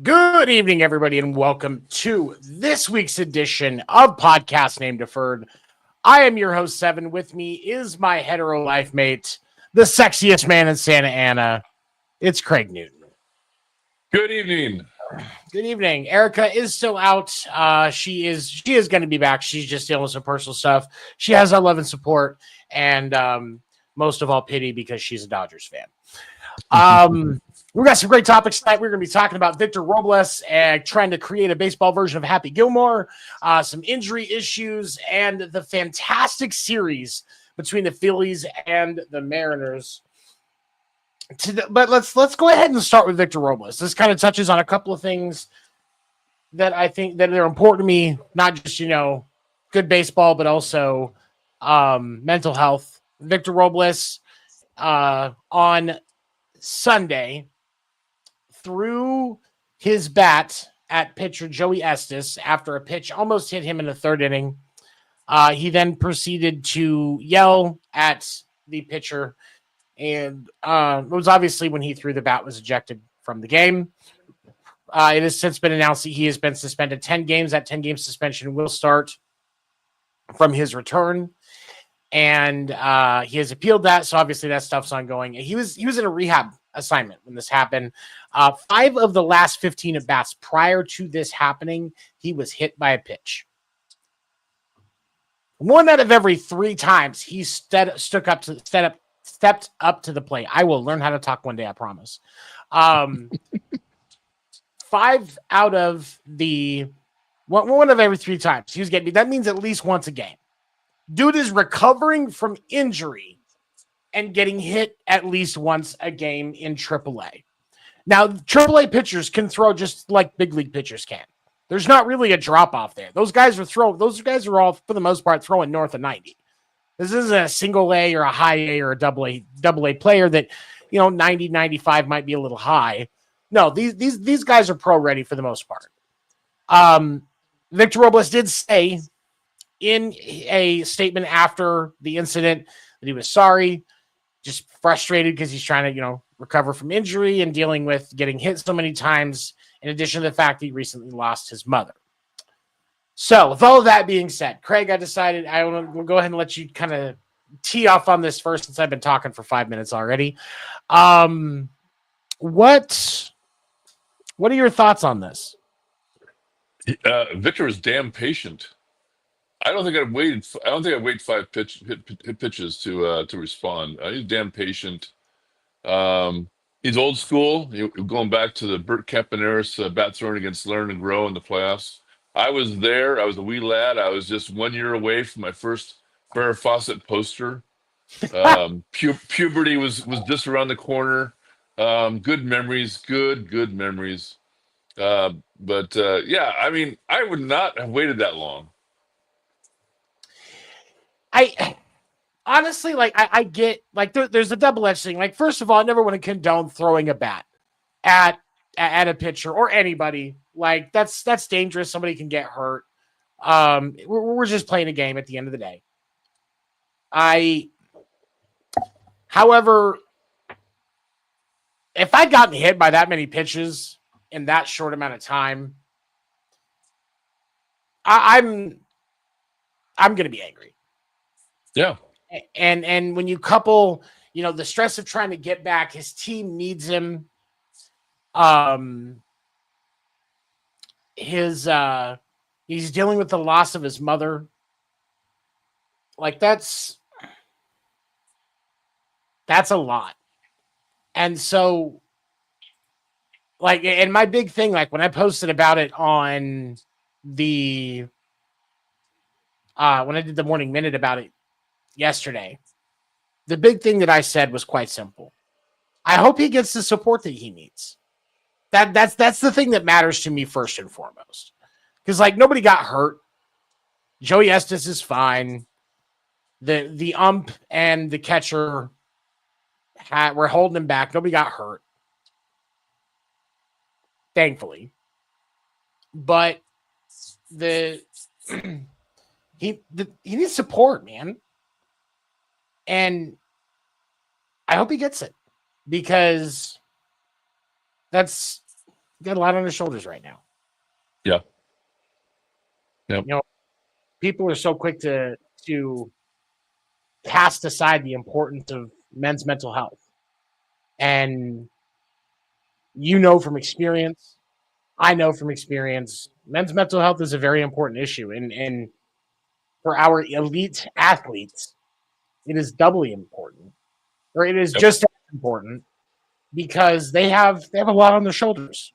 Good evening, everybody, and welcome to this week's edition of Podcast Named Deferred. I am your host, Seven. With me is my hetero life mate, the sexiest man in Santa Ana. It's Craig Newton. Good evening. Good evening. Erica is still out. She is going to be back. She's just dealing with some personal stuff. She has our love and support, and most of all, pity because she's a Dodgers fan. We've got some great topics tonight. We're going to be talking about Victor Robles and trying to create a baseball version of Happy Gilmore, some injury issues, and the fantastic series between the Phillies and the Mariners. But let's go ahead and start with Victor Robles. This kind of touches on a couple of things that I think that are important to me, not just, good baseball, but also mental health. Victor Robles on Sunday threw his bat at pitcher Joey Estes after a pitch almost hit him in the third inning. He then proceeded to yell at the pitcher, and it was obviously when he threw the bat was ejected from the game. It has since been announced that he has been suspended 10 games. That 10-game suspension will start from his return. And he has appealed that, so obviously that stuff's ongoing. He was in a rehab assignment when this happened. 5 of the last 15 at bats prior to this happening, he was hit by a pitch. 1 out of every 3 times he stepped up to the plate. I will learn how to talk one day, I promise. 5 out of the 1 of every 3 times he was getting. That means at least once a game. Dude is recovering from injury and getting hit at least once a game in AAA. Now, AAA pitchers can throw just like big league pitchers can. There's not really a drop off there. Those guys are all, for the most part, throwing north of 90. This isn't a single A or a high A or a double A player that, 90, 95 might be a little high. No, these guys are pro ready for the most part. Victor Robles did say in a statement after the incident that he was sorry, just frustrated because he's trying to, recover from injury and dealing with getting hit so many times, in addition to the fact that he recently lost his mother. So with all of that being said, Craig, I decided we'll go ahead and let you kind of tee off on this first, since I've been talking for 5 minutes already. What are your thoughts on this? Victor is damn patient. I don't think I'd wait 5 pitches to respond. He's damn patient. He's old school. Going back to the Burt Campaneris bat throwing against Learn and Grow in the playoffs. I was there. I was a wee lad. I was just 1 year away from my first Farrah Fawcett poster. Puberty was just around the corner. Good memories. Good memories. Yeah, I mean, I would not have waited that long. I honestly, I get, there's a double-edged thing. First of all, I never want to condone throwing a bat at a pitcher or anybody. That's dangerous. Somebody can get hurt. We're just playing a game at the end of the day. However, if I'd gotten hit by that many pitches in that short amount of time, I'm going to be angry. Yeah. And when you couple, the stress of trying to get back, his team needs him. He's dealing with the loss of his mother. Like that's a lot. And so, like, and my big thing, like when I posted about it on the when I did the morning minute about it yesterday, the big thing that I said was quite simple. I hope he gets the support that he needs. That's the thing that matters to me first and foremost. Because like nobody got hurt. Joey Estes is fine. The ump and the catcher were holding him back. Nobody got hurt. Thankfully. But he needs support, man. And I hope he gets it because that's got a lot on his shoulders right now. Yeah. Yep. People are so quick to cast aside the importance of men's mental health. And from experience, I know from experience, men's mental health is a very important issue. And for our elite athletes, it is doubly important. Or it is just as important because they have a lot on their shoulders.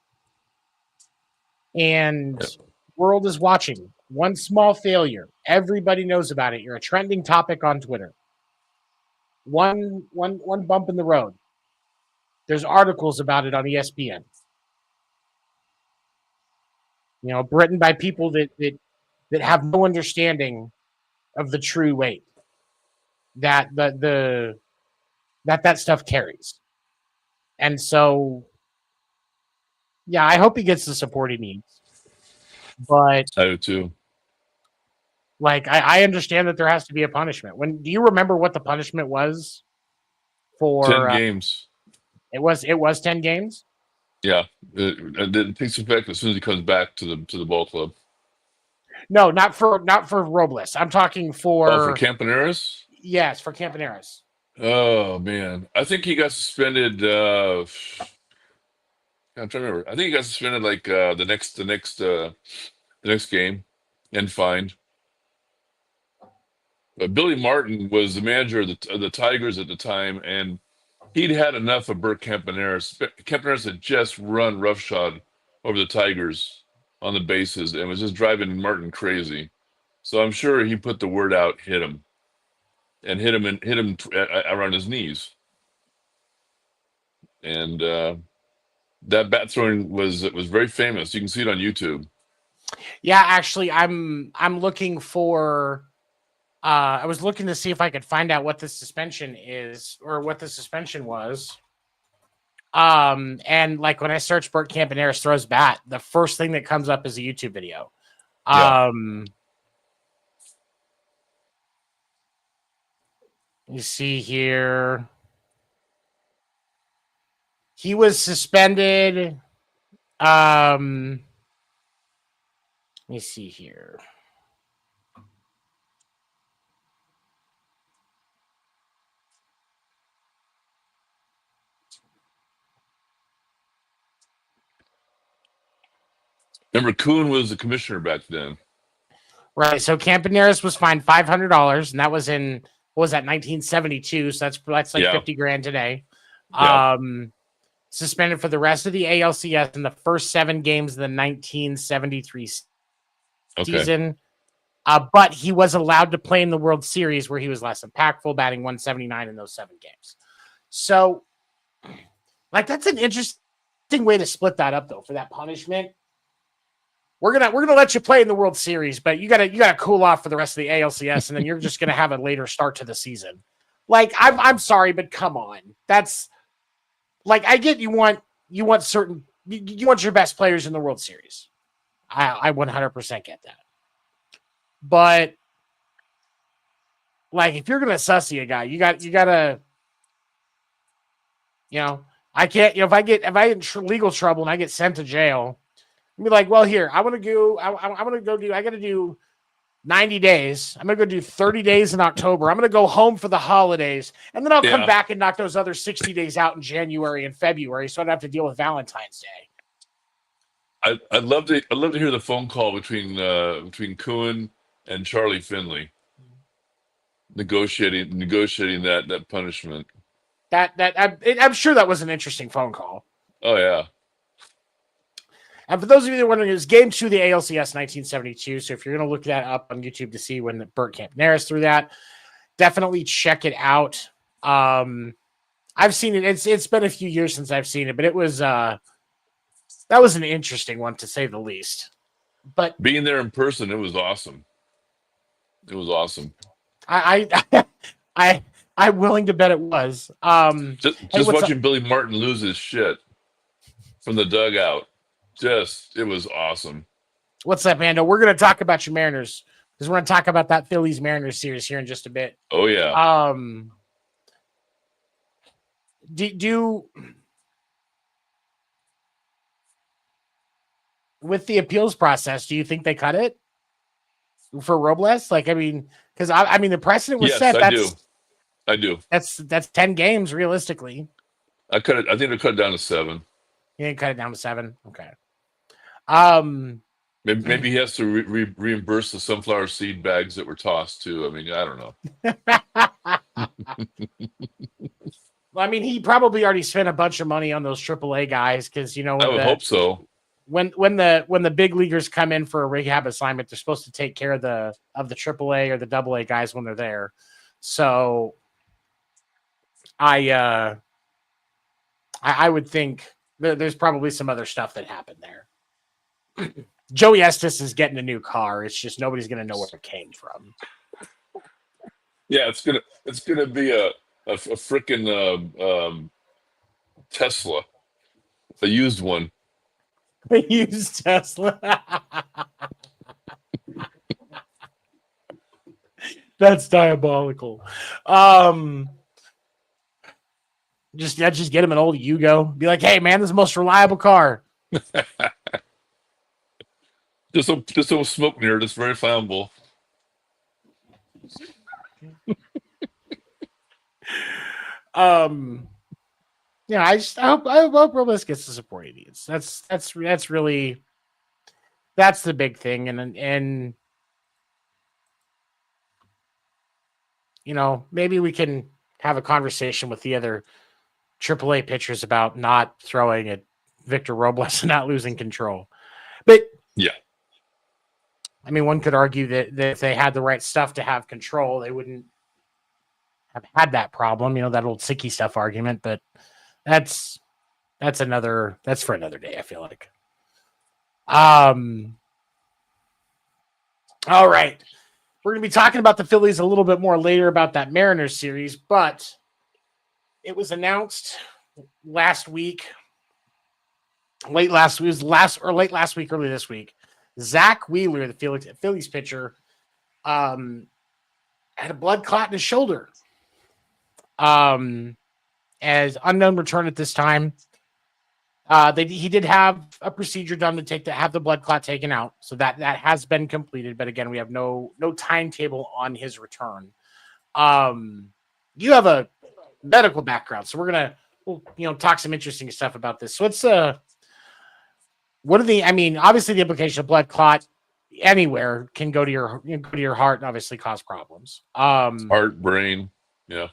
And the world is watching. One small failure, everybody knows about it. You're a trending topic on Twitter. One bump in the road. There's articles about it on ESPN. Written by people that have no understanding of the true weight that that stuff carries. And so, yeah, I hope he gets the support he needs. But I do too. Like I understand that there has to be a punishment. Do you remember what the punishment was for 10 games? It was 10 games. Yeah, it takes effect as soon as he comes back to the ball club. No, not for Robles. I'm talking for Campaneris. Yes, for Campaneris. Oh man, I think he got suspended. I'm trying to remember. I think he got suspended like the next game and fined. But Billy Martin was the manager of the Tigers at the time, and he'd had enough of Bert Campaneris. Campaneris had just run roughshod over the Tigers on the bases and was just driving Martin crazy. So I'm sure he put the word out, hit him around his knees. And that bat throwing was very famous. You can see it on YouTube. Yeah, actually, I'm looking for. I was looking to see if I could find out what the suspension is or what the suspension was. And like when I search Bert Campaneris throws bat, the first thing that comes up is a YouTube video. You see here, he was suspended. Let me see here. Remember, Kuhn was the commissioner back then. Right. So Campaneris was fined $500, and that was in, what was that, 1972? So that's like $50,000 today. Yeah. Suspended for the rest of the ALCS in the first 7 games of the 1973 season. But he was allowed to play in the World Series where he was less impactful, batting 179 in those 7 games. So, like, that's an interesting way to split that up, though, for that punishment. We're gonna let you play in the World Series, but you gotta cool off for the rest of the ALCS, and then you're just gonna have a later start to the season. Like, I'm sorry, but come on, that's like, I get you want your best players in the World Series. I 100% get that, But like, if you're gonna sussy a guy, you gotta, I can't, if I get in legal trouble and I get sent to jail, I'd be like, well, here, I want to go, I got to do 90 days. I'm going to go do 30 days in October. I'm going to go home for the holidays. And then I'll come back and knock those other 60 days out in January and February. So I don't have to deal with Valentine's Day. I'd love to hear the phone call between Kuhn and Charlie Finley negotiating that punishment. I'm sure that was an interesting phone call. Oh yeah. And for those of you that are wondering, it was Game 2 of the ALCS 1972. So if you're going to look that up on YouTube to see when Burt Campaneris threw that, definitely check it out. I've seen it. It's been a few years since I've seen it, but it was that was an interesting one to say the least. But being there in person, it was awesome. It was awesome. I'm willing to bet it was. Just watching Billy Martin lose his shit from the dugout. It was awesome. What's up, Mando? We're going to talk about your Mariners because we're going to talk about that Phillies Mariners series here in just a bit. Oh yeah. Do with the appeals process, do you think they cut it for Robles? Like, I mean, because I mean, the precedent was set. I do. That's 10 games realistically. I think they cut it down to 7. You didn't cut it down to 7. Okay. Maybe he has to reimburse the sunflower seed bags that were tossed too. I mean, I don't know. Well, I mean, he probably already spent a bunch of money on those AAA guys because I would hope so. When the big leaguers come in for a rehab assignment, they're supposed to take care of the AAA or the AA guys when they're there. So, I would think there's probably some other stuff that happened there. Joey Estes is getting a new car. It's just nobody's gonna know where it came from. Yeah, it's gonna be a freaking Tesla, a used one. A used Tesla. That's diabolical. Just get him an old Yugo. Be like, hey man, this is the most reliable car. Just some smoke near it. It's very flammable. I hope Robles gets the support he needs. That's really the big thing, and maybe we can have a conversation with the other AAA pitchers about not throwing at Victor Robles and not losing control. But yeah, I mean, one could argue that if they had the right stuff to have control, they wouldn't have had that problem. That old sicky stuff argument. But that's for another day. I feel like. All right, we're gonna be talking about the Phillies a little bit more later about that Mariners series, but it was announced last week. Late last week, early this week. Zach Wheeler, the Phillies pitcher, had a blood clot in his shoulder. As unknown return at this time. He did have a procedure done to have the blood clot taken out, so that has been completed. But again, we have no timetable on his return. You have a medical background, so we'll talk some interesting stuff about this. So it's obviously the implication of blood clot anywhere can go to your heart and obviously cause problems. Heart, brain, yeah.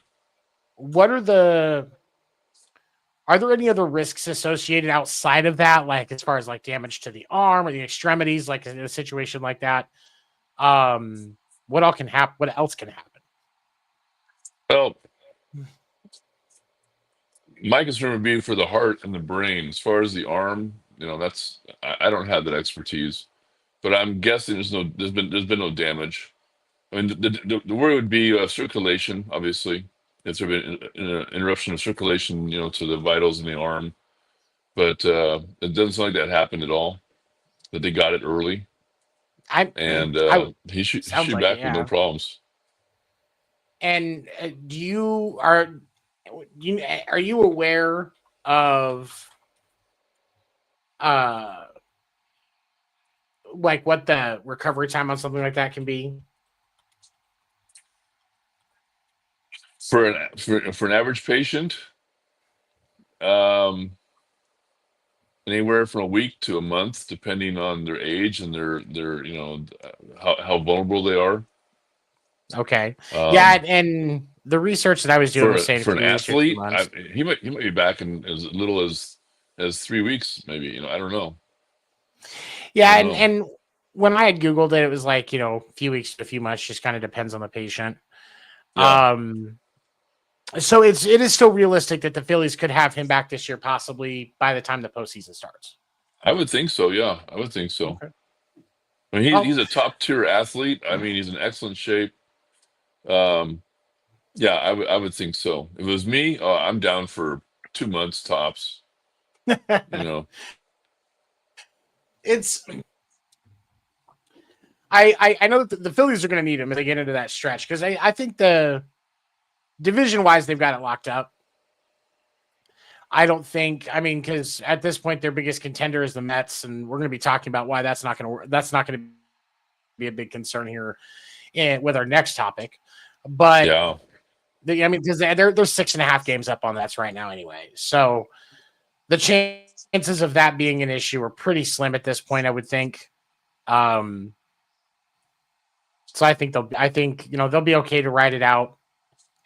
Are there any other risks associated outside of that, like as far as like damage to the arm or the extremities, like in a situation like that? What else can happen? Well, my concern would be for the heart and the brain. As far as the arm, I don't have that expertise, but I'm guessing there's been no damage. I mean, the worry would be circulation, obviously. If there been an interruption of circulation, to the vitals in the arm, but it doesn't sound like that happened at all. That they got it early. and I would he sounds should be like it, back with no yeah. problems. And are you aware of uh like what the recovery time on something like that can be? For an average patient, um, anywhere from a week to a month, depending on their age and their how vulnerable they are. Okay. Yeah, Um, and the research that I was doing was saying for an 3 weeks or 2 athlete, months. he might be back in as little as 3 weeks, maybe. I don't know. I Yeah, don't and know. and when I had Googled it, it was like, a few weeks to a few months, just kind of depends on the patient. Yeah, So it is still realistic that the Phillies could have him back this year, possibly by the time the postseason starts. I would think so. Yeah, I would think so. Okay. I mean, Well, he's a top tier athlete. I mean, he's in excellent shape. Um, yeah, I would think so. If it was me, I'm down for 2 months tops. You know, it's I know that the Phillies are going to need him as they get into that stretch because I think the division wise they've got it locked up. I don't think. I mean, because at this point their biggest contender is the Mets, and we're going to be talking about why that's not going to work. That's not going to be a big concern here with our next topic. But yeah. I mean, because they're 6.5 games up on that's right now anyway. So the chances of that being an issue are pretty slim at this point, I would think. Um, so I think they'll be okay to ride it out,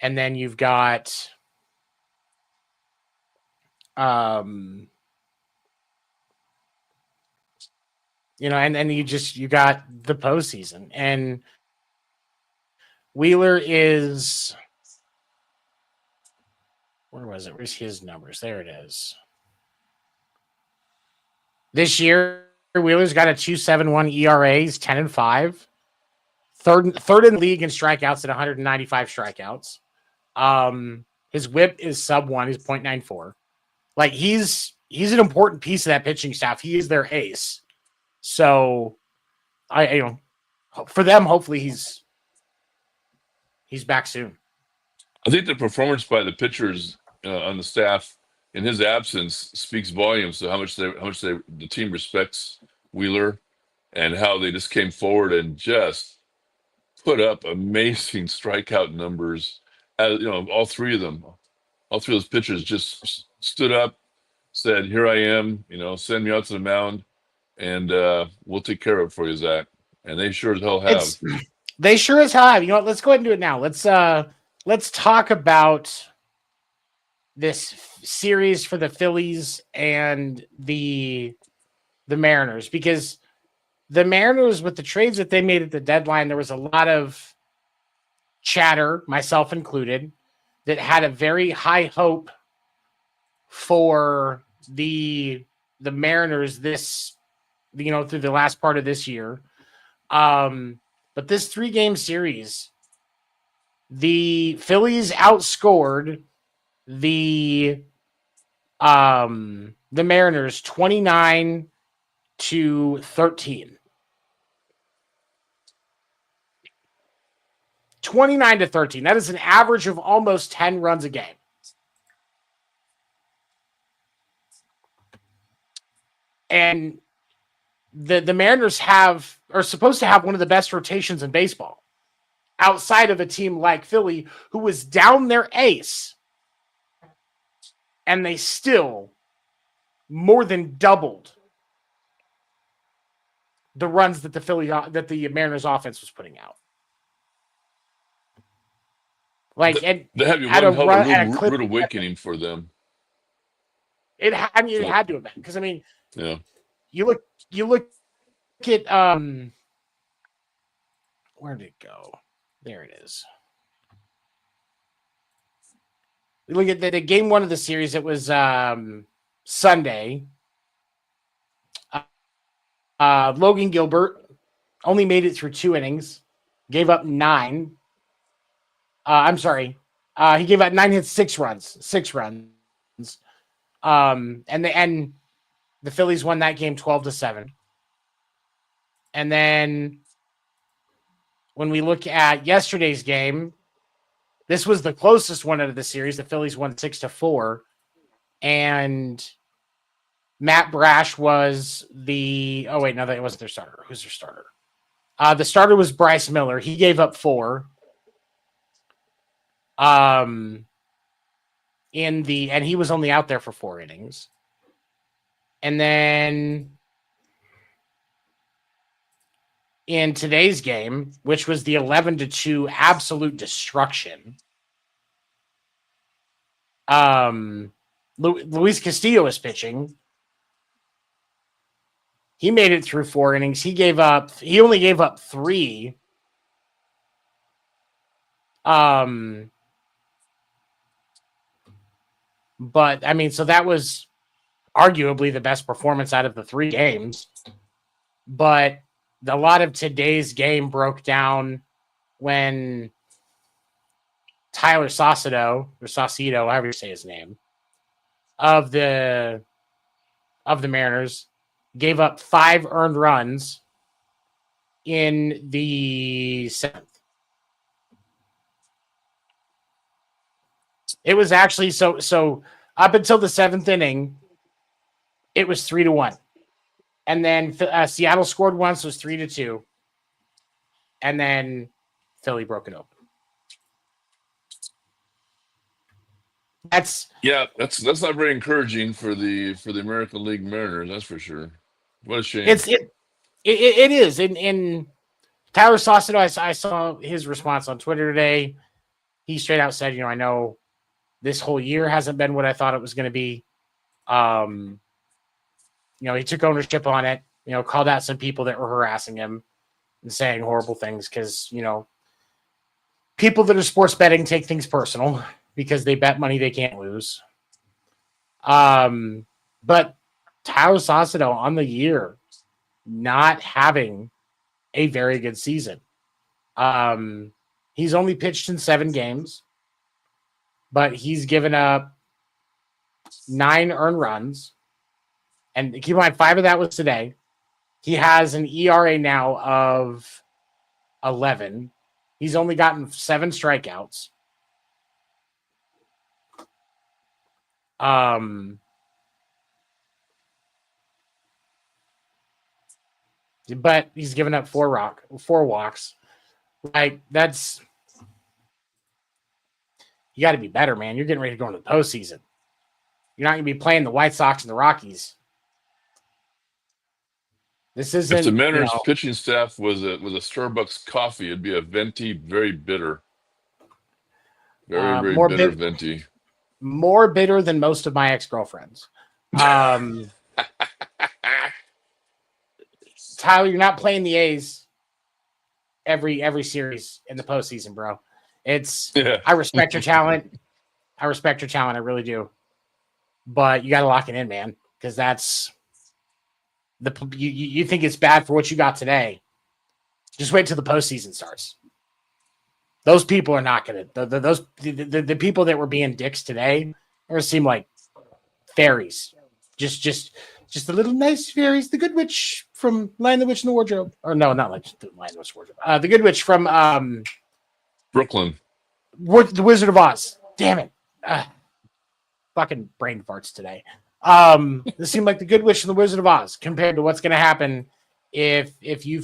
and then you've got um, and then you got the postseason, and Wheeler is where was it? Where's his numbers? There it is. This year, Wheeler's got a 2.71 ERA. He's 10-5. Third in the league in strikeouts at 195 strikeouts. His whip is sub 1. He's 0.94. Like he's an important piece of that pitching staff. He is their ace. So for them, hopefully he's back soon. I think the performance by the pitchers on the staff in his absence speaks volumes to how much the team respects Wheeler and how they just came forward and just put up amazing strikeout numbers. All three of those pitchers just stood up, said, "Here I am. Send me out to the mound, and we'll take care of it for you, Zach." And they sure as hell have. They sure as hell have. You know what? Let's go ahead and do it now. Let's talk about this series for the Phillies and the Mariners, because the Mariners, with the trades that they made at the deadline, there was a lot of chatter, myself included, that had a very high hope for the Mariners through the last part of this year. But this 3-game series, the Phillies outscored the Mariners 29-13. 29-13. That is an average of almost 10 runs a game. And the Mariners are supposed to have one of the best rotations in baseball, outside of a team like Philly, who was down their ace, and they still more than doubled the runs that the Mariners offense was putting out. Like, That had to be at one a hell of run a at a clip, rude awakening for them. it had to have been, because Yeah. you look at where did it go? There it is. We look at the game 1 of the series. It was Sunday. Logan Gilbert only made it through 2 innings, gave up 9. I'm sorry. He gave up 9 hits, 6 runs. 6 runs. And the Phillies won that game 12-7. And then when we look at yesterday's game, this was the closest one out of the series. The Phillies won 6-4. And Matt Brash was the... Oh, wait, no, that wasn't their starter. Who's their starter? The starter was Bryce Miller. He gave up 4. And he was only out there for 4 innings. And then in today's game, which was the 11-2 absolute destruction, Luis Castillo was pitching. He made it through 4 innings. He only gave up 3. But I mean, so that was arguably the best performance out of the 3 games. But a lot of today's game broke down when Tyler Saucedo, or Saucedo, however you say his name, of the Mariners, gave up 5 earned runs in the 7th. It was actually so up until the 7th inning, it was 3-1. And then Seattle scored once, was 3-2. And then Philly broke it open. That's not very encouraging for the American League Mariners. That's for sure. What a shame. It is. In Tyler Saucedo, I saw his response on Twitter today. He straight out said, I know this whole year hasn't been what I thought it was going to be. He took ownership on it, called out some people that were harassing him and saying horrible things because, people that are sports betting take things personal because they bet money they can't lose. But Tyler Saucedo on the year not having a very good season. He's only pitched in 7 games, but he's given up 9 earned runs. And keep in mind, 5 of that was today. He has an ERA now of 11. He's only gotten 7 strikeouts. But he's given up 4 walks. Like, that's... You got to be better, man. You're getting ready to go into the postseason. You're not going to be playing the White Sox and the Rockies. This isn't... If the Mariners pitching staff was a Starbucks coffee, it'd be a venti, very bitter. Very bitter venti. More bitter than most of my ex-girlfriends. Tyler, you're not playing the A's every series in the postseason, bro. I respect your talent. I really do. But you got to lock it in, man, because that's you think it's bad for what you got today. Just wait till the postseason starts. Those people are not going to. The people that were being dicks today are seem like fairies. Just the little nice fairies. The Good Witch from Lion the Witch in the Wardrobe. Or no, not like the Lion the Witch in the Wardrobe. The Good Witch from Brooklyn. The Wizard of Oz. Damn it. Fucking brain farts today. This seemed like the Good Witch and the Wizard of Oz compared to what's going to happen if you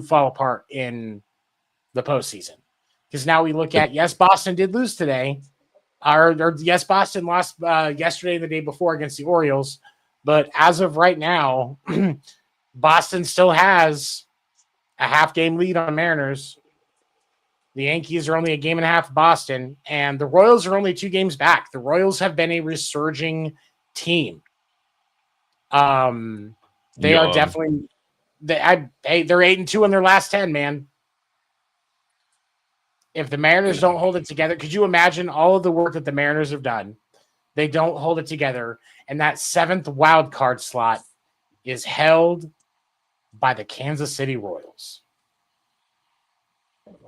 fall apart in the postseason. Because now we look at, yes, Boston did lose today. Or yes, Boston lost yesterday and the day before against the Orioles. But as of right now, Boston still has a half-game lead on Mariners. The Yankees are only a game and a half of Boston, and the Royals are only 2 games back. The Royals have been a resurging team. They are definitely they're 8-2 in their last 10, man. If the Mariners don't hold it together, could you imagine all of the work that the Mariners have done? They don't hold it together, and that 7th wild card slot is held by the Kansas City Royals.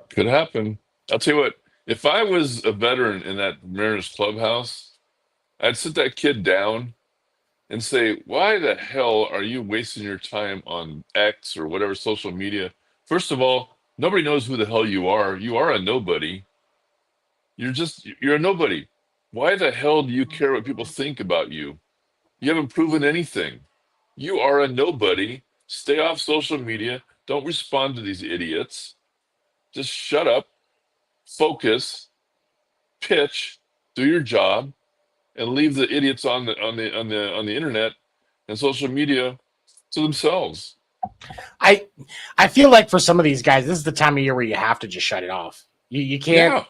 Could happen. I'll tell you what, if I was a veteran in that Mariners clubhouse, I'd sit that kid down and say, why the hell are you wasting your time on X or whatever social media? First of all, nobody knows who the hell you are. You are a nobody. You're a nobody. Why the hell do you care what people think about you? You haven't proven anything. You are a nobody. Stay off social media. Don't respond to these idiots. Just shut up, focus, pitch, do your job, and leave the idiots on the internet and social media to themselves. I feel like for some of these guys, this is the time of year where you have to just shut it off. You can't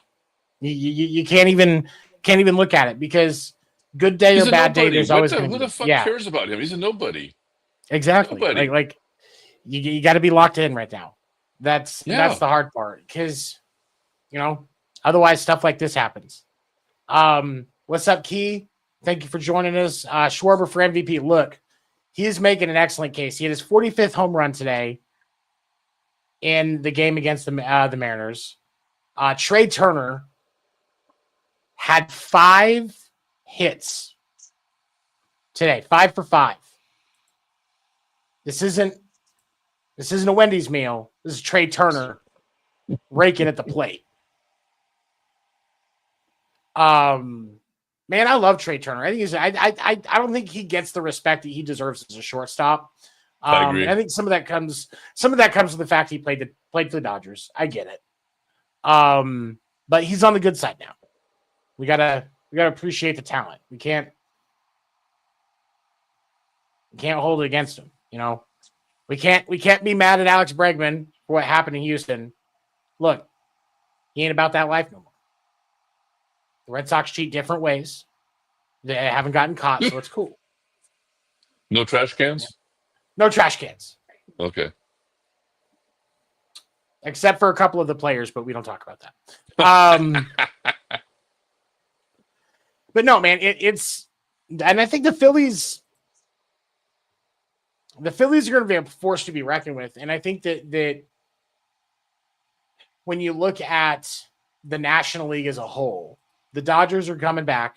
Yeah, you can't even look at it, because good day he's or a bad day, nobody. there's What always the going to who the be. fuck Yeah, cares about him? He's a nobody. exactly. Nobody. Like you got to be locked in right now. That's Yeah. the hard part, because otherwise stuff like this happens. What's up, Key? Thank you for joining us. Schwarber for MVP. Look, he is making an excellent case. He had his 45th home run today in the game against the Mariners. Trey Turner had 5 hits today, 5 for 5. This isn't a Wendy's meal. This is Trey Turner raking at the plate. Man, I love Trey Turner. I think I don't think he gets the respect that he deserves as a shortstop. I agree. And I think some of that comes with the fact he played for the Dodgers. I get it. But he's on the good side now. We gotta appreciate the talent. We can't hold it against him. We can't be mad at Alex Bregman for what happened in Houston. Look, he ain't about that life no more. The Red Sox cheat different ways. They haven't gotten caught, so it's cool. No trash cans? No trash cans. Okay. Except for a couple of the players, but we don't talk about that. But no, man, it's, and I think the Phillies are going to be a force to be reckoned with. And I think that when you look at the National League as a whole, the Dodgers are coming back.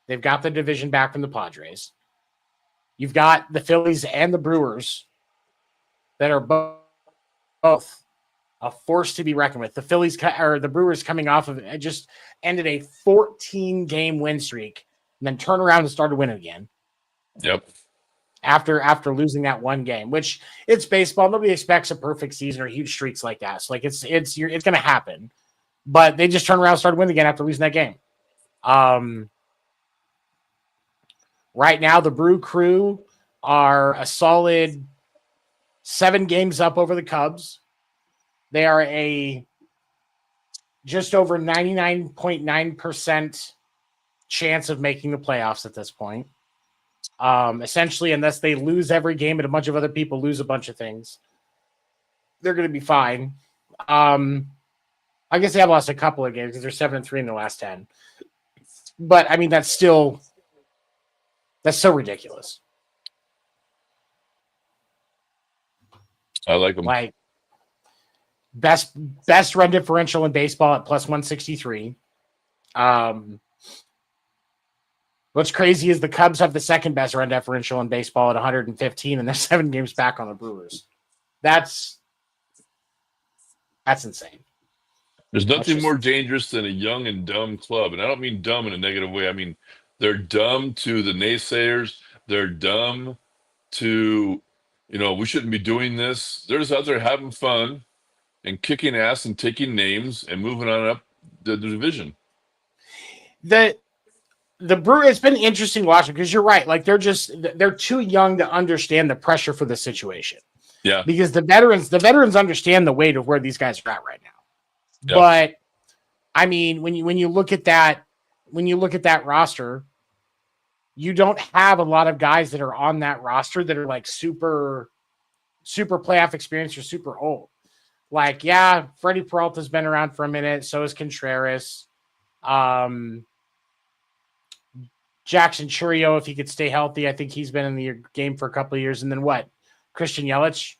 They've got the division back from the Padres. You've got the Phillies and the Brewers that are both a force to be reckoned with. The Brewers coming off of it just ended a 14-game win streak and then turned around and started winning again. Yep. After losing that one game, which it's baseball. Nobody expects a perfect season or huge streaks like that. So it's going to happen. But they just turned around and started winning again after losing that game. Right now, the Brew Crew are a solid 7 games up over the Cubs. They are a just over 99.9% chance of making the playoffs at this point. Essentially, unless they lose every game and a bunch of other people lose a bunch of things, they're going to be fine. I guess they have lost a couple of games because they're 7-3 in the last 10. But I mean, that's so ridiculous. I like them. Like best run differential in baseball at plus 163. What's crazy is the Cubs have the second best run differential in baseball at 115, and they're 7 games back on the Brewers. That's insane. There's nothing more dangerous than a young and dumb club. And I don't mean dumb in a negative way. I mean, they're dumb to the naysayers. They're dumb to, we shouldn't be doing this. They're just out there having fun and kicking ass and taking names and moving on up the division. The Brewers, it's been interesting watching because you're right. Like they're too young to understand the pressure for the situation. Yeah. Because the veterans understand the weight of where these guys are at right now. Yep. But I mean, when you look at that roster, you don't have a lot of guys that are on that roster that are like super playoff experience or super old. Like, yeah, Freddie Peralta's been around for a minute. So is Contreras. Jackson Churio, if he could stay healthy, I think he's been in the game for a couple of years. And then what? Christian Yelich,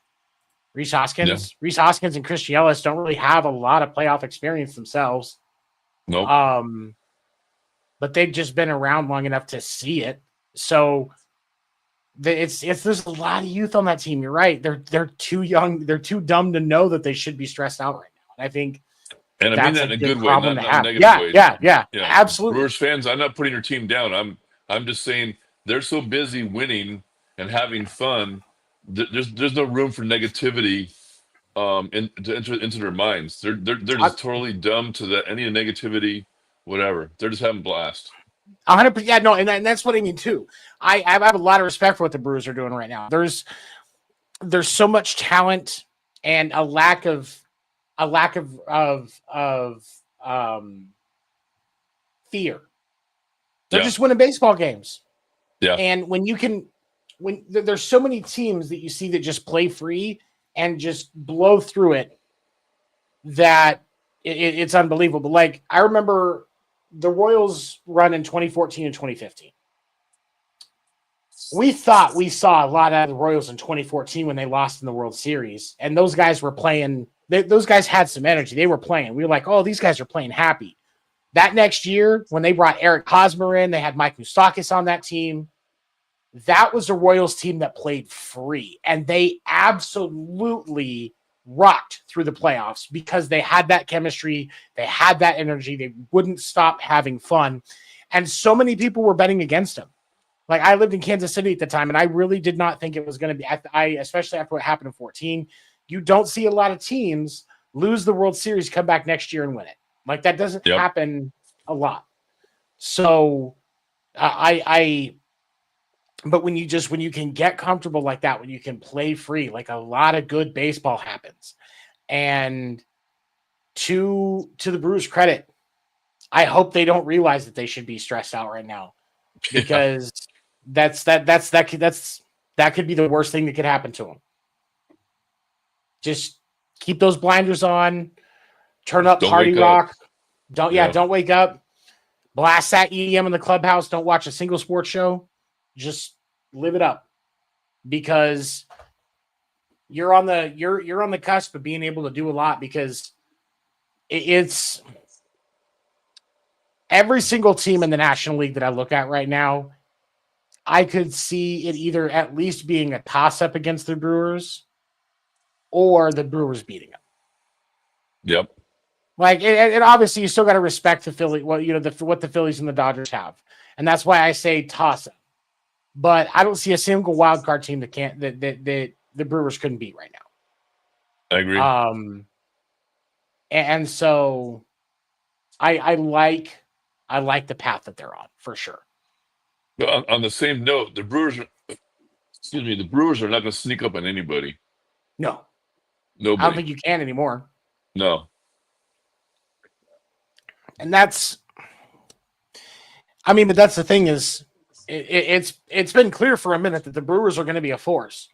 Rhys Hoskins. Yeah. Rhys Hoskins and Christian Yelich don't really have a lot of playoff experience themselves. Nope. But they've just been around long enough to see it. So It's there's a lot of youth on that team. You're right. They're too young. They're too dumb to know that they should be stressed out right now. And I think And I mean that's a that in a good good way, problem not to not a have. negative Yeah, way. yeah, Yeah, absolutely. Brewers fans, I'm not putting your team down. I'm just saying they're so busy winning and having fun. There's no room for negativity to enter into their minds. They're I- just totally dumb to any negativity, whatever. They're just having blast. 100%. Yeah, no, and that's what I mean too. I have a lot of respect for what the Brewers are doing right now. There's so much talent and a lack of fear. They're Yeah, just winning baseball games. yeah, And when there's so many teams that you see that just play free and just blow through it, that it's unbelievable. Like I remember the Royals run in 2014 and 2015. We thought we saw a lot out of the Royals in 2014 when they lost in the World Series, and those guys were playing. Those guys had some energy. They were playing. We were like, oh, these guys are playing happy. That next year, when they brought Eric Hosmer in, they had Mike Moustakas on that team. That was a Royals team that played free, and they absolutely rocked through the playoffs because they had that chemistry, they had that energy, they wouldn't stop having fun, and so many people were betting against them. Like I lived in Kansas City at the time, and I really did not think it was going to be. Especially after what happened in 14, you don't see a lot of teams lose the World Series, come back next year and win it. Like that doesn't yep. happen a lot. So but when you can get comfortable like that, when you can play free, like a lot of good baseball happens. And to the Brewers' credit, I hope they don't realize that they should be stressed out right now, Yeah. because that could be the worst thing that could happen to them. Just keep those blinders on, turn up Don't party wake up. rock. Don't wake up. Blast that EDM in the clubhouse. Don't watch a single sports show. Just live it up, because you're on the cusp of being able to do a lot, because it's every single team in the National League that I look at right now. I could see it either at least being a toss-up against the Brewers or the Brewers beating them. Yep. Like, and obviously you still got to respect the Philly, what the Phillies and the Dodgers have, and that's why I say toss-up. But I don't see a single wild card team that the Brewers couldn't beat right now. I agree. And so I like the path that they're on for sure. But on the same note, the Brewers are not going to sneak up on anybody. No, Nobody. I don't think you can anymore. No. And but that's the thing is, it's been clear for a minute that the Brewers are going to be a force.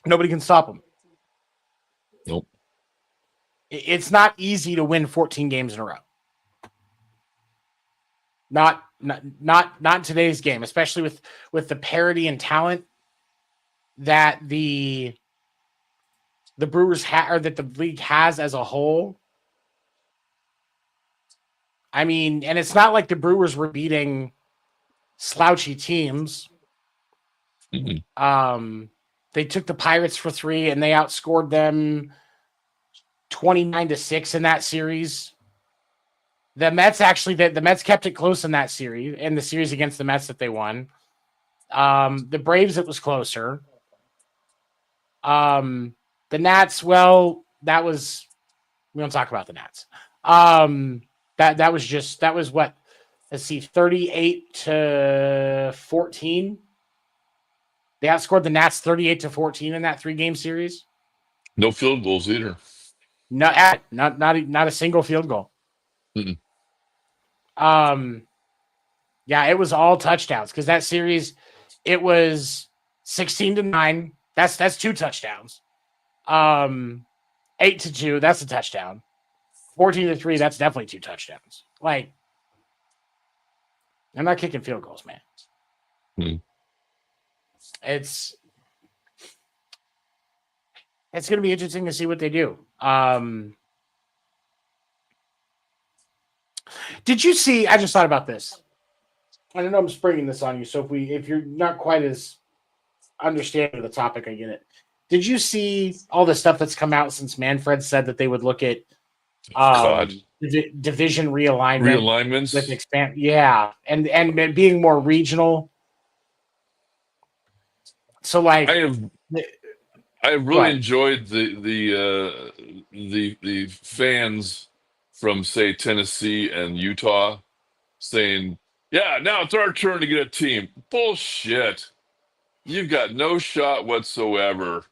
Nobody can stop them. Nope. It's not easy to win 14 games in a row. Not in today's game, especially with the parity and talent that the Brewers or that the league has as a whole. I mean, and it's not like the Brewers were beating slouchy teams. Mm-hmm. They took the Pirates for 3 and they outscored them 29-6 in that series. The Mets the Mets kept it close in that series, in the series against the Mets that they won. The Braves, it was closer. The Nats, well, we don't talk about the Nats. That was what, let's see, 38-14. They outscored the Nats 38-14 in that 3-game series. No field goals either. Not a single field goal. Mm-mm. Yeah, it was all touchdowns, because that series, it was 16-9. That's 2 touchdowns. 8-2, that's a touchdown. 14-3, that's definitely 2 touchdowns. Like, I'm not kicking field goals, man. Mm-hmm. It's going to be interesting to see what they do. Did you see? I just thought about this. I don't know. I'm springing this on you. So if you're not quite as understanding of the topic. I get it. Did you see all the stuff that's come out since Manfred said that they would look at God, division realignment with realignments. expand? Yeah, and being more regional. So I like, have I go really ahead. enjoyed the fans from say Tennessee and Utah saying, "Yeah, now it's our turn to get a team." Bullshit. You've got no shot whatsoever.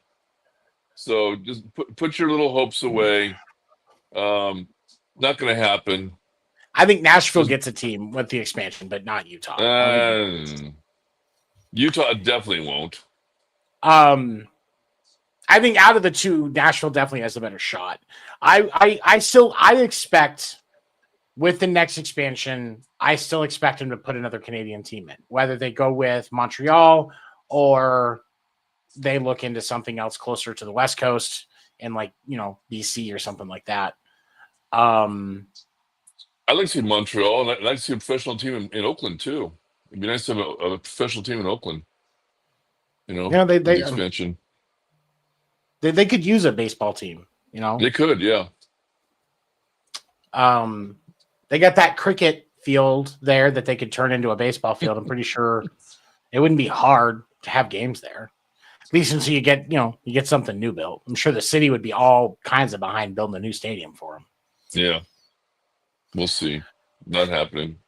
So just put your little hopes away. Not going to happen. I think Nashville Just gets a team with the expansion, but not Utah. I don't think. uh, Utah definitely won't. I think out of the two, Nashville definitely has a better shot. I expect with the next expansion, I still expect them to put another Canadian team in, whether they go with Montreal or they look into something else closer to the West Coast in like, BC or something like that. I'd like to see Montreal, and I'd like to see a professional team in Oakland too. It'd be nice to have a professional team in Oakland. They With the they expansion. they could use a baseball team. They could, yeah. They got that cricket field there that they could turn into a baseball field. I'm pretty sure it wouldn't be hard to have games there. At least until you get something new built. I'm sure the city would be all kinds of behind building a new stadium for them. Yeah. We'll see. Not happening.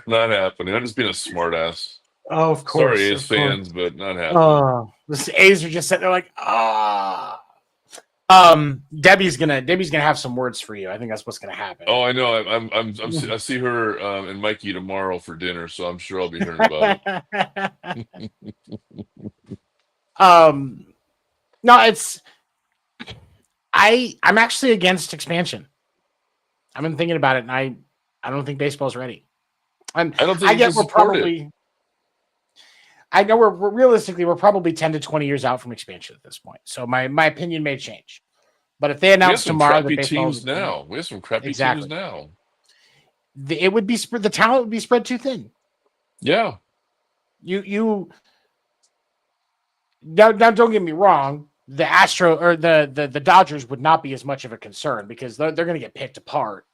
not happening. I'm just being a smartass. Oh, of course. Sorry, A's fans, but not happening. Oh, the A's are just sitting there like, Debbie's gonna have some words for you. I think that's what's gonna happen. Oh, I know. I see her and Mikey tomorrow for dinner, so I'm sure I'll be hearing about it. No, I'm actually against expansion. I've been thinking about it, and I don't think baseball's ready. And I don't think I know we're realistically we're probably 10 to 20 years out from expansion at this point. So my opinion may change. But if they announce tomorrow that teams now, we have some crappy teams now. It would be the talent would be spread too thin. Yeah. You now don't get me wrong. The the Dodgers would not be as much of a concern because they're going to get picked apart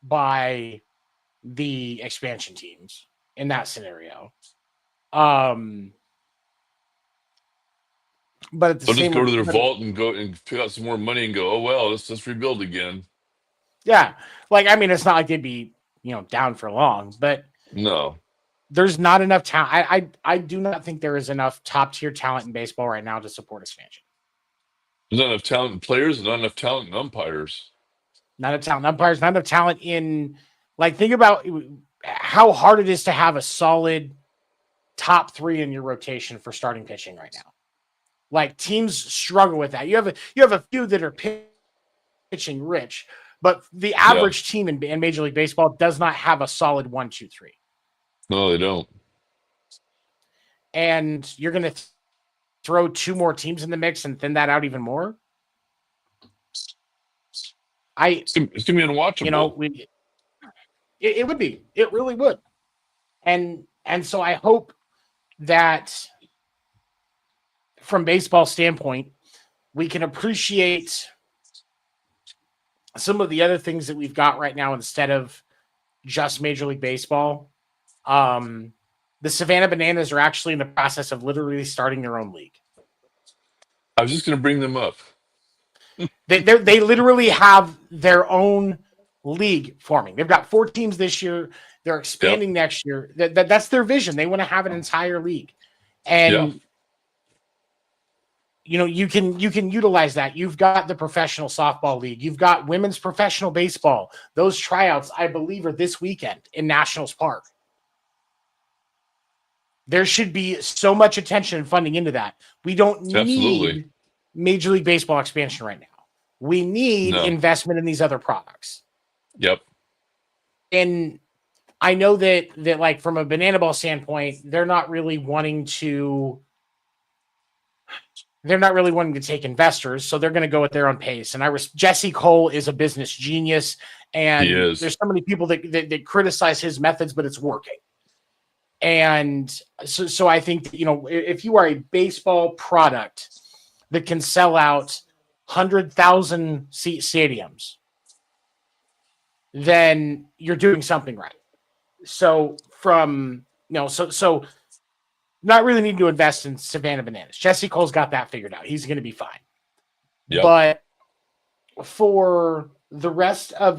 by the expansion teams in that scenario. But at the They'll same just go to their vault and go and pick out some more money and go, oh well, let's rebuild again. Yeah, like I mean, it's not like they'd be down for long, but no, there's not enough talent. I do not think there is enough top tier talent in baseball right now to support expansion. There's not enough talent in players, not enough talent in umpires. Not enough talent in umpires, not enough talent in think about how hard it is to have a solid top three in your rotation for starting pitching right now. Like teams struggle with that. You have a few that are pitching rich, but the average team in Major League Baseball does not have a solid 1, 2, 3. No, they don't. And you're going to throw two more teams in the mix and thin that out even more. It's gonna be unwatchable. It would be. It really would. And so I hope that from baseball standpoint, we can appreciate some of the other things that we've got right now instead of just Major League Baseball. The Savannah Bananas are actually in the process of literally starting their own league. I was just going to bring them up. They literally have their own league forming. They've got 4 teams this year. They're expanding next year. That's their vision. They want to have an entire league. And you can utilize that. You've got the professional softball league. You've got women's professional baseball. Those tryouts, I believe, are this weekend in Nationals Park. There should be so much attention and funding into that. We don't need Major League Baseball expansion right now. We need investment in these other products. Yep. And I know that like from a banana ball standpoint, they're not really wanting to take investors, so they're going to go at their own pace. And Jesse Cole is a business genius, and there's so many people that criticize his methods, but it's working. And so I think, if you are a baseball product that can sell out 100,000 seat stadiums, then you're doing something right. So so not really need to invest in Savannah Bananas. Jesse Cole's got that figured out. He's going to be fine. Yep. But for the rest of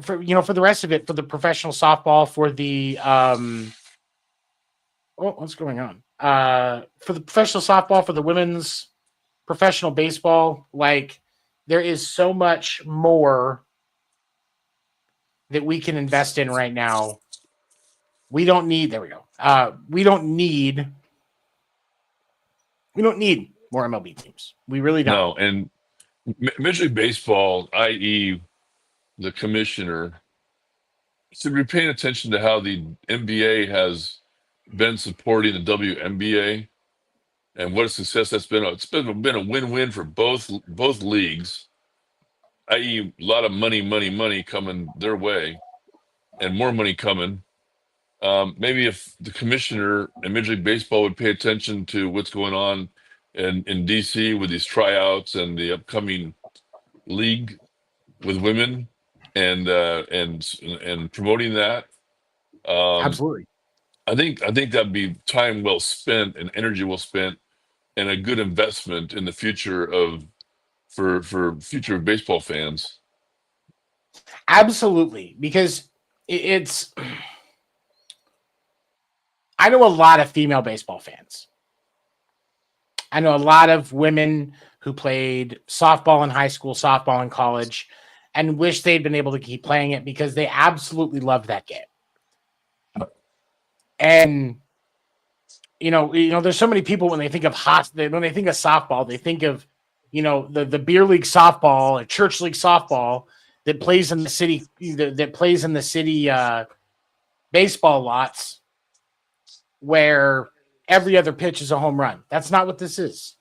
for the rest of it, for the professional softball, for the what's going on? For the professional softball, for the women's professional baseball, like, there is so much more that we can invest in right now. We don't need, there we go. We don't need more MLB teams. We really don't. No, and Major League Baseball, i.e., the commissioner, should be paying attention to how the NBA has been supporting the WNBA and what a success that's been. It's been a win-win for both leagues, i.e., a lot of money coming their way, and more money coming. Maybe if the commissioner and Major League Baseball would pay attention to what's going on in DC with these tryouts and the upcoming league with women, and promoting that. Absolutely. I think that'd be time well spent and energy well spent, and a good investment in the future for future baseball fans. Absolutely, because it's. I know a lot of female baseball fans. I know a lot of women who played softball in high school, softball in college, and wish they'd been able to keep playing it because they absolutely loved that game. And there's so many people when they think of when they think of softball, they think of the beer league softball, a church league softball that plays in the city baseball lots, where every other pitch is a home run. That's not what this is.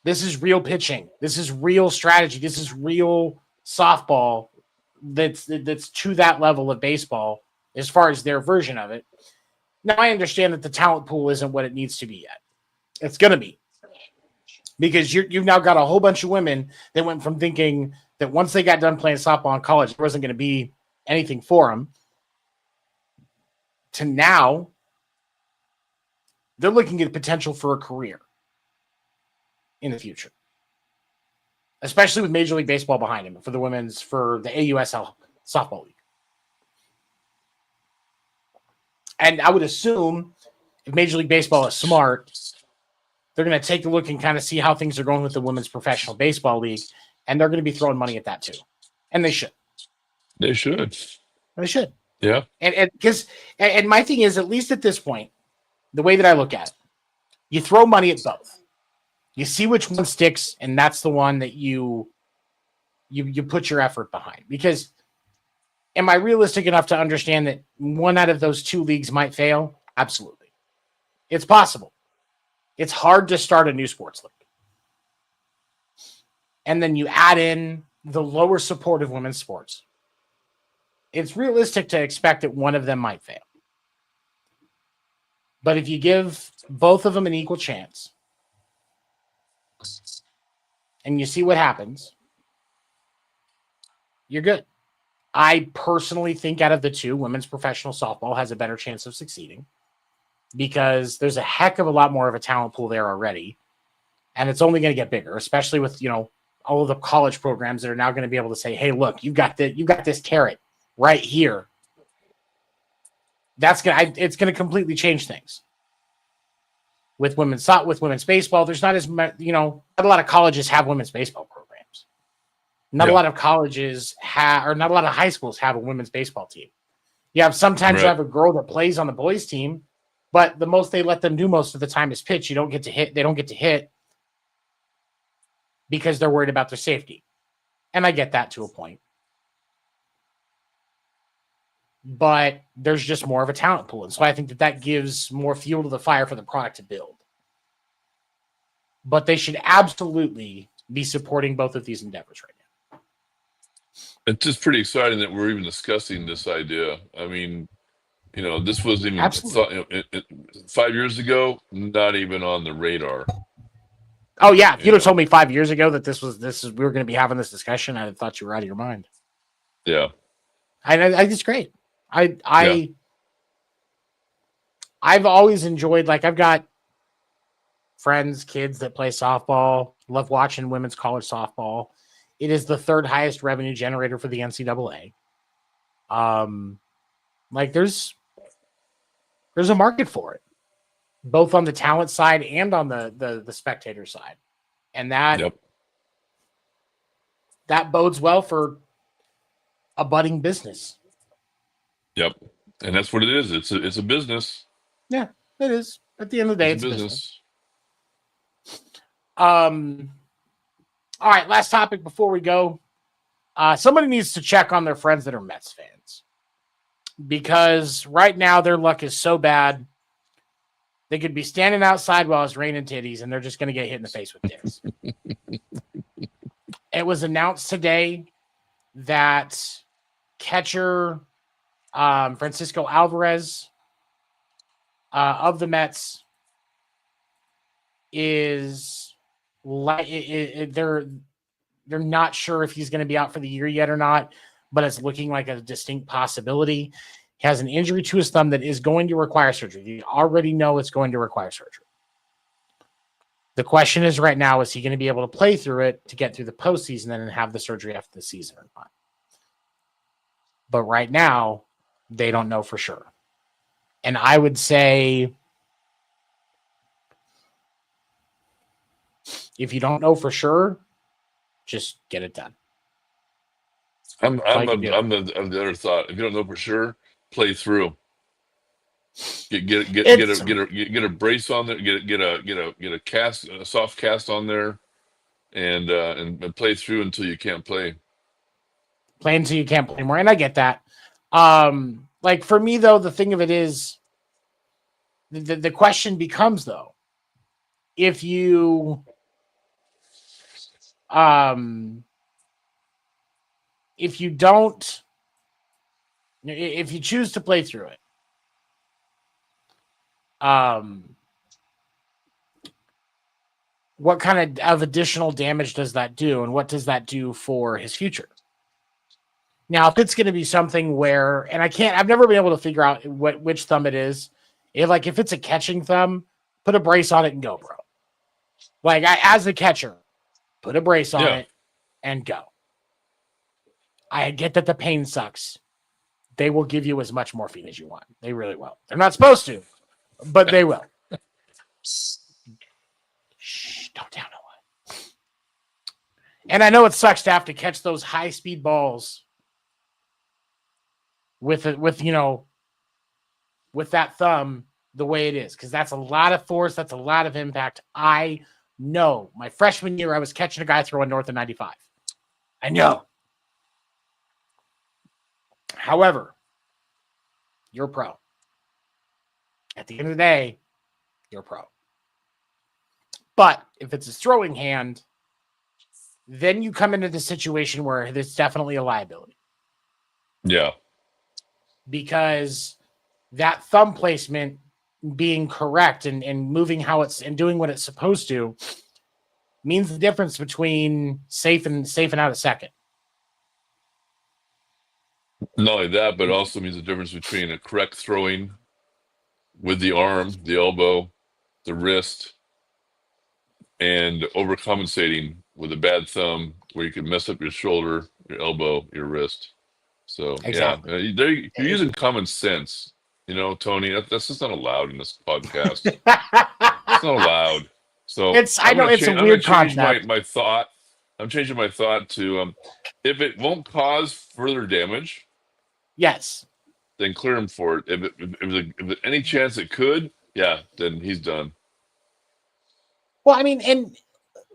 This is real pitching. This is real strategy. This is real softball that's to that level of baseball as far as their version of it. Now, I understand that the talent pool isn't what it needs to be yet. It's going to be. Because you've now got a whole bunch of women that went from thinking that once they got done playing softball in college, there wasn't going to be anything for them, to now they're looking at potential for a career in the future, especially with Major League Baseball behind him for the AUSL softball league. And I would assume if Major League Baseball is smart, they're going to take a look and kind of see how things are going with the women's professional baseball league, and they're going to be throwing money at that too. And they should. They should. Yeah. And my thing is, at least at this point, the way that I look at it, you throw money at both. You see which one sticks, and that's the one that you put your effort behind. Because am I realistic enough to understand that one out of those two leagues might fail? Absolutely. It's possible. It's hard to start a new sports league. And then you add in the lower support of women's sports. It's realistic to expect that one of them might fail. But if you give both of them an equal chance and you see what happens, you're good. I personally think out of the two, women's professional softball has a better chance of succeeding because there's a heck of a lot more of a talent pool there already. And it's only going to get bigger, especially with, all of the college programs that are now going to be able to say, hey, look, you got this carrot right here. It's going to completely change things. With women's baseball, there's not as much, not a lot of colleges have women's baseball programs. Not a lot of colleges or not a lot of high schools have a women's baseball team. You have sometimes you have a girl that plays on the boys team, but the most they let them do most of the time is pitch. You don't get to hit. They don't get to hit because they're worried about their safety. And I get that to a point. But there's just more of a talent pool. And so I think that gives more fuel to the fire for the product to build. But they should absolutely be supporting both of these endeavors right now. It's just pretty exciting that we're even discussing this idea. I mean, This wasn't even Absolutely. thought, 5 years ago, not even on the radar. Oh yeah, if you'd have told me 5 years ago that we were going to be having this discussion, I'd have thought you were out of your mind. Yeah, I think it's great. Yeah. I've always enjoyed, like, I've got friends, kids that play softball, love watching women's college softball. It is the third highest revenue generator for the NCAA. Like there's a market for it, both on the talent side and on the spectator side. And Yep. that bodes well for a budding business. Yep. And that's what it is. It's a business. Yeah, it is. At the end of the day, it's a a business. business. All right, last topic before we go. Somebody needs to check on their friends that are Mets fans, because right now their luck is so bad. They could be standing outside while it's raining titties, and they're just going to get hit in the face with dicks. It was announced today that catcher Francisco Alvarez of the Mets is they're not sure if he's going to be out for the year yet or not, but it's looking like a distinct possibility. He has an injury to his thumb that is going to require surgery. You already know it's going to require surgery. The question is right now, is he going to be able to play through it to get through the postseason and then have the surgery after the season or not? But right now, they don't know for sure. And I would say, if you don't know for sure, just get it done. I'm the other thought. If you don't know for sure, play through. Get a brace on there. Get a soft cast on there, and play through until you can't play. Play until you can't play anymore, and I get that. Like for me though, the thing of it is, the question becomes though, if you if you choose to play through it, what kind of additional damage does that do, and what does that do for his future? Now, if it's going to be something where, and I've never been able to figure out which thumb it is. If it's a catching thumb, put a brace on it and go, bro. Like, as a catcher, put a brace on it and go. I get that the pain sucks. They will give you as much morphine as you want. They really will. They're not supposed to, but they will. Shh, don't tell no one. And I know it sucks to have to catch those high-speed balls with that thumb the way it is, because that's a lot of force, that's a lot of impact. I know. My freshman year, I was catching a guy throwing north of 95. I know. However, you're pro. At the end of the day, you're pro. But if it's a throwing hand, then you come into the situation where there's definitely a liability. Yeah. Because that thumb placement being correct and moving how it's and doing what it's supposed to means the difference between safe and out of second. Not only that, but also means the difference between a correct throwing with the arm, the elbow, the wrist, and overcompensating with a bad thumb where you can mess up your shoulder, your elbow, your wrist. So exactly. You're using common sense, Tony. That's just not allowed in this podcast. It's not allowed. So I know it's a weird concept. My thought. I'm changing my thought to if it won't cause further damage, yes, then clear him for it. If there's any chance it could, then he's done. Well, I mean, and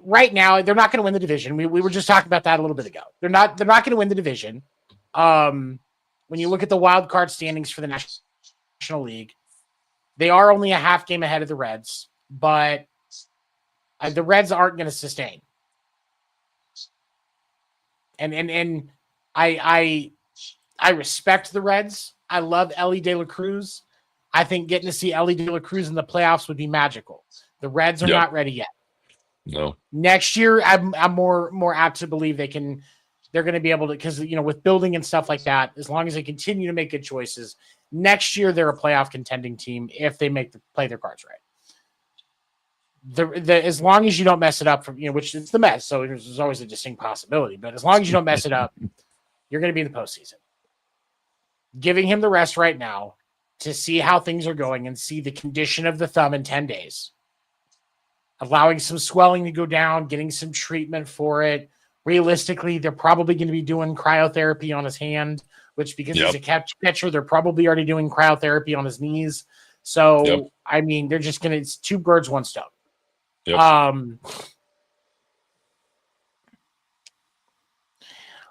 right now they're not going to win the division. We were just talking about that a little bit ago. They're not going to win the division. When you look at the wild card standings for the National League, they are only a half game ahead of the Reds, but the Reds aren't going to sustain. And I respect the Reds. I love Ellie De La Cruz. I think getting to see Ellie De La Cruz in the playoffs would be magical. The Reds are not ready yet. No. Next year, I'm more apt to believe they're going to be able to, because with building and stuff like that, as long as they continue to make good choices, next year they're a playoff contending team if they play their cards right. As long as you don't mess it up from which it's the mess, so there's always a distinct possibility. But as long as you don't mess it up, you're going to be in the postseason. Giving him the rest right now to see how things are going and see the condition of the thumb in 10 days. Allowing some swelling to go down, getting some treatment for it. Realistically, they're probably going to be doing cryotherapy on his hand, which because he's a catcher, they're probably already doing cryotherapy on his knees. So, I mean, they're just it's two birds, one stone. Yep.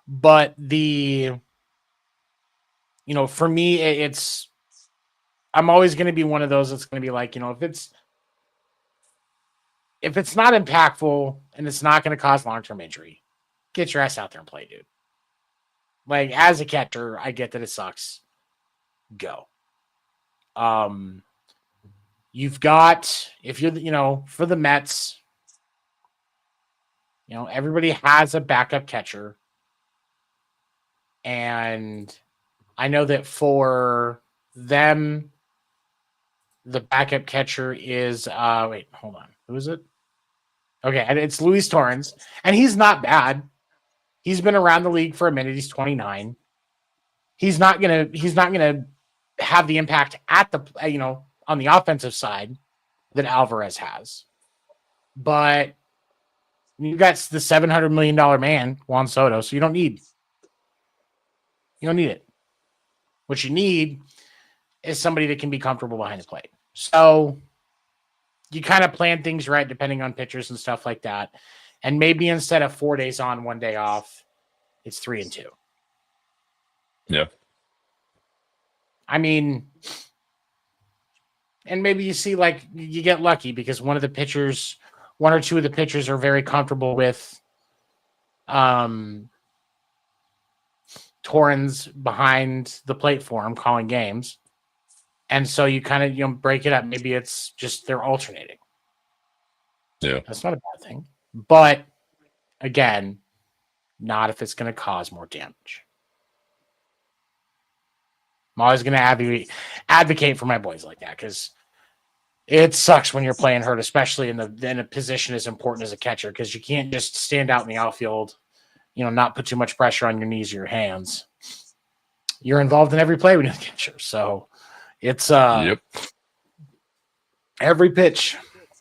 But for me, I'm always going to be one of those that's going to be like, if it's not impactful and it's not going to cause long-term injury, get your ass out there and play, dude. Like, as a catcher, I get that it sucks. Go. You've got, if you're, for the Mets, everybody has a backup catcher. And I know that for them, the backup catcher is, wait, hold on. Who is it? Okay, and it's Luis Torrens, and he's not bad. He's been around the league for a minute. He's 29. He's not gonna have the impact at the on the offensive side that Alvarez has. But you got the $700 million man, Juan Soto, so you don't need it. What you need is somebody that can be comfortable behind the plate. So you kind of plan things right depending on pitchers and stuff like that. And maybe instead of 4 days on, 1 day off, it's 3 and 2. Yeah. I mean, and maybe you see you get lucky because one or two of the pitchers are very comfortable with Torrens behind the plate for him calling games. And so you kind of break it up. Maybe it's just they're alternating. Yeah. That's not a bad thing. But again, not if it's going to cause more damage. I'm always going to advocate for my boys like that because it sucks when you're playing hurt, especially in a position as important as a catcher, because you can't just stand out in the outfield, not put too much pressure on your knees or your hands. You're involved in every play when you're a catcher. So it's every pitch,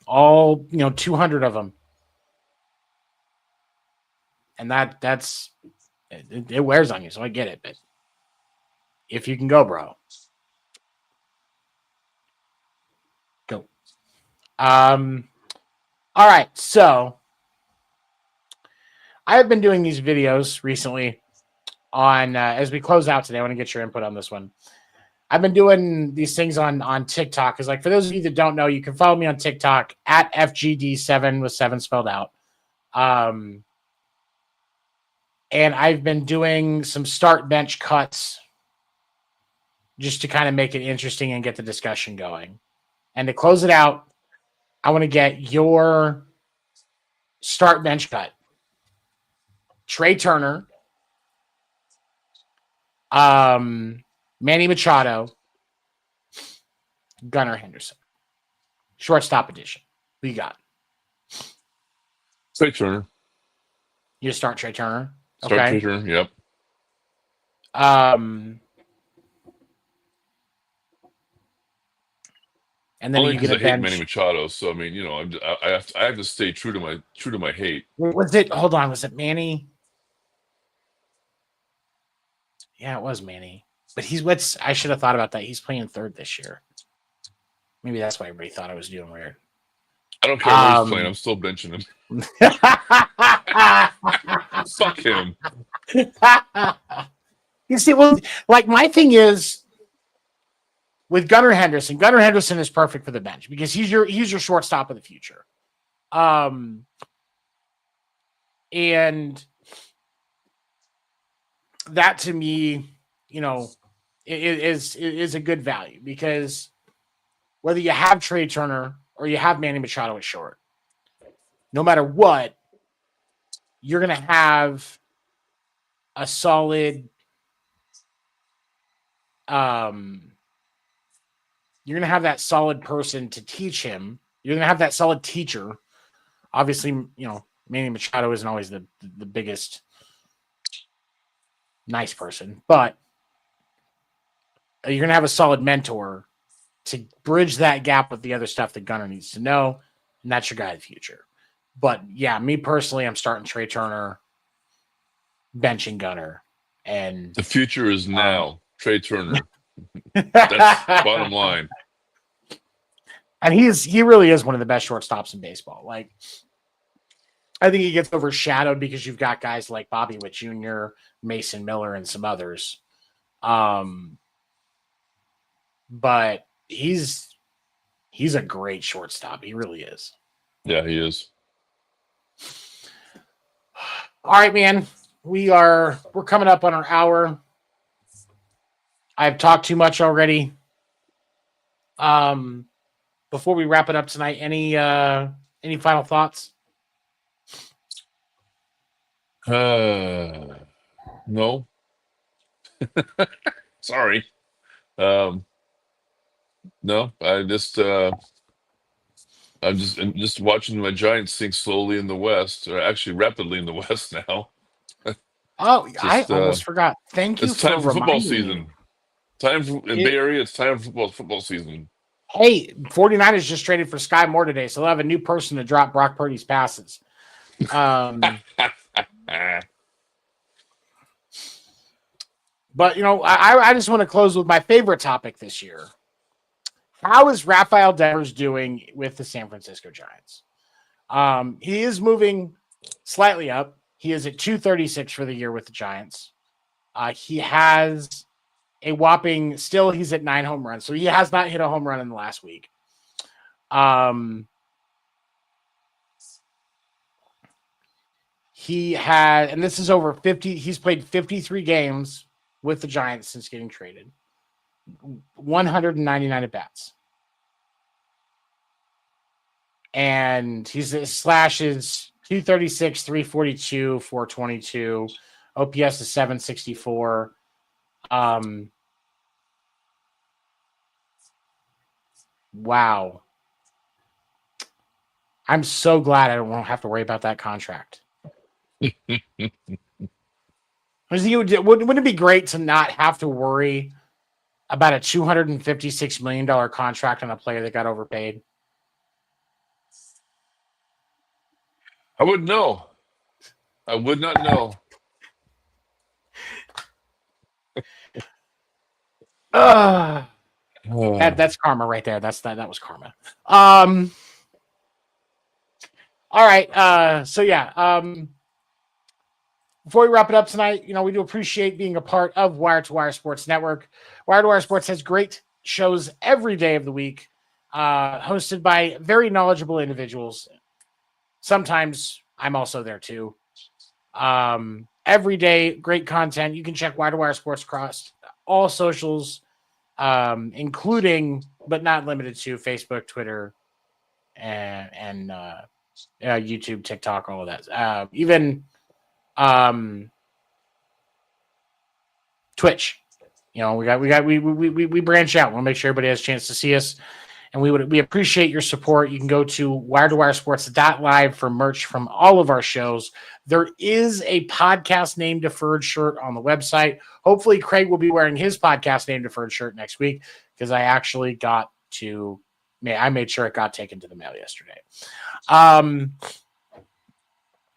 all 200 of them. And that's it wears on you, so I get it, but if you can go, bro, go. All right, so I have been doing these videos recently on as we close out today. I want to get your input on this one. I've been doing these things on TikTok because, for those of you that don't know, you can follow me on TikTok at FGD7 with 7 spelled out. And I've been doing some start bench cuts just to kind of make it interesting and get the discussion going. And to close it out, I want to get your start bench cut. Trey Turner, Manny Machado, Gunnar Henderson. Shortstop edition. Who you got? Trey Turner. You start Trey Turner? Okay. Start Trey Turner, yep. And then only because I hate Manny Machado, so I mean, I have to stay true to my hate. Was it? Hold on, was it Manny? Yeah, it was Manny. But I should have thought about that. He's playing third this year. Maybe that's why everybody thought I was doing weird. I don't care where he's playing. I'm still benching him. Fuck him. You see, well, my thing is with Gunnar Henderson. Gunnar Henderson is perfect for the bench because he's your shortstop of the future. And that to me, is a good value, because whether you have Trey Turner or you have Manny Machado at short, no matter what, you're going to have a solid you're going to have that solid person to teach him. You're going to have that solid teacher. Obviously, Manny Machado isn't always the biggest nice person, but you're going to have a solid mentor to bridge that gap with the other stuff that Gunnar needs to know, and that's your guy of the future. But yeah, me personally, I'm starting Trey Turner, benching Gunnar, and The future is now. Trey Turner. That's bottom line. And he really is one of the best shortstops in baseball. Like, I think he gets overshadowed because you've got guys like Bobby Witt Jr., Mason Miller, and some others. But he's a great shortstop. He really is. Yeah, he is. All right, man. We're coming up on our hour. I've talked too much already. Before we wrap it up tonight, any final thoughts? No. Sorry. No, I'm just watching my Giants sink slowly in the West, or actually rapidly in the West now. Oh, I almost forgot. Thank you It's time for football reminding season. me. In Bay Area, it's time for football season. Hey, 49ers just traded for Sky Moore today, so they'll have a new person to drop Brock Purdy's passes. But, I just want to close with my favorite topic this year. How is Rafael Devers doing with the San Francisco Giants? He is moving slightly up. He is at 236 for the year with the Giants. He has a whopping, he's at 9 home runs. So he has not hit a home run in the last week. He had, and this is over 50, he's played 53 games with the Giants since getting traded. 199 at bats. And his slash is 236, 342, 422. OPS is 764. Wow. I'm so glad I don't have to worry about that contract. Wouldn't it be great to not have to worry about a $256 million contract on a player that got overpaid? I wouldn't know. I would not know. That's karma right there. That was karma. All right. So yeah. Before we wrap it up tonight, we do appreciate being a part of Wire to Wire Sports Network. Wire to Wire Sports has great shows every day of the week, hosted by very knowledgeable individuals. Sometimes I'm also there too. Every day, great content. You can check Wire to Wire Sports across all socials, including but not limited to Facebook, Twitter, and YouTube, TikTok, all of that. Even Twitch. We branch out. We want to make sure everybody has a chance to see us. And we appreciate your support. You can go to wiretowiresports.live for merch from all of our shows. There is a podcast name Deferred shirt on the website. Hopefully Craig will be wearing his podcast name Deferred shirt next week, because I actually I made sure it got taken to the mail yesterday.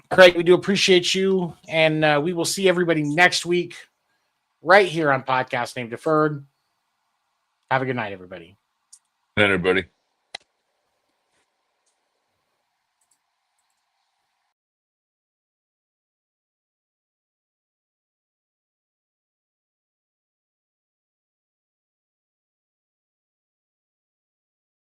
Craig, we do appreciate you, and we will see everybody next week right here on Podcast Name Deferred. Have a good night, everybody. Good night, everybody.